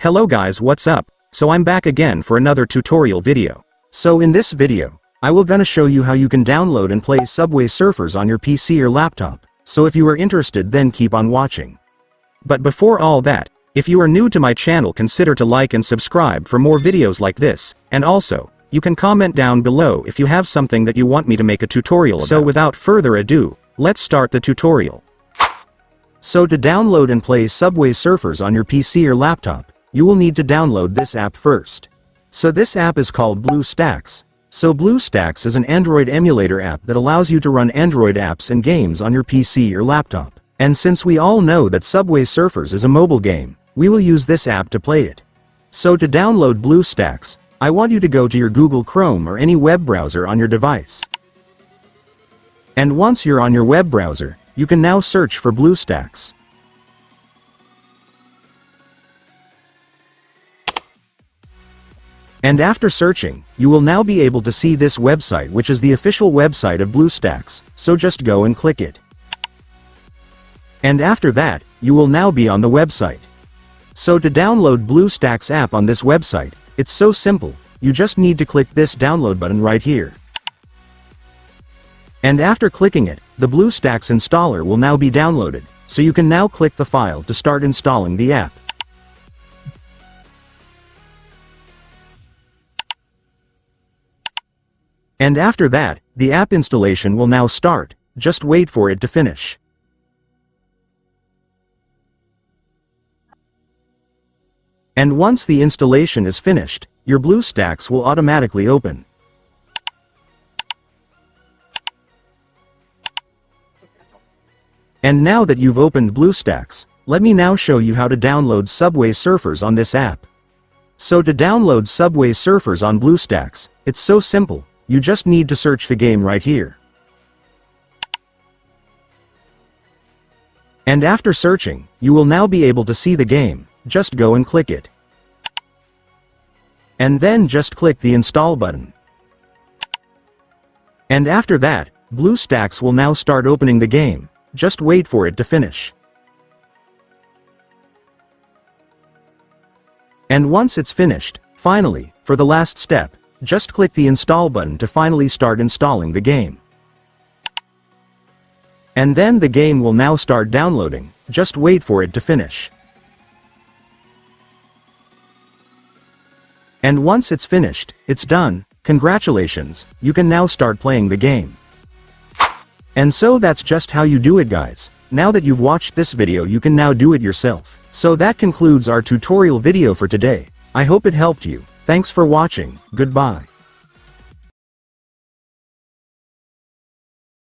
Hello guys, what's up? So I'm back again for another tutorial video. So in this video, I will gonna show you how you can download and play Subway Surfers on your PC or laptop. So if you are interested, then keep on watching. But before all that, if you are new to my channel, consider to like and subscribe for more videos like this, and also, you can comment down below if you have something that you want me to make a tutorial about. So without further ado, let's start the tutorial. So to download and play Subway Surfers on your PC or laptop, you will need to download this app first. So this app is called Bluestacks. So Bluestacks is an Android emulator app that allows you to run Android apps and games on your PC or laptop. And since we all know that Subway Surfers is a mobile game, we will use this app to play it. So to download Bluestacks, I want you to go to your Google Chrome or any web browser on your device. And once you're on your web browser, you can now search for Bluestacks. And after searching, you will now be able to see this website, which is the official website of Bluestacks, so just go and click it. And after that, you will now be on the website. So to download Bluestacks app on this website, it's so simple, you just need to click this download button right here. And after clicking it, the Bluestacks installer will now be downloaded, so you can now click the file to start installing the app. And after that, the app installation will now start, just wait for it to finish. And once the installation is finished, your Bluestacks will automatically open. And now that you've opened Bluestacks, let me now show you how to download Subway Surfers on this app. So to download Subway Surfers on Bluestacks, it's so simple. You just need to search the game right here. And after searching, you will now be able to see the game, just go and click it. And then just click the install button. And after that, Bluestacks will now start opening the game, just wait for it to finish. And once it's finished, finally, for the last step, just click the install button to finally start installing the game. And then the game will now start downloading, just wait for it to finish. And once it's finished, it's done, congratulations, you can now start playing the game. And so that's just how you do it, guys. Now that you've watched this video, you can now do it yourself. So that concludes our tutorial video for today. I hope it helped you. Thanks for watching, goodbye.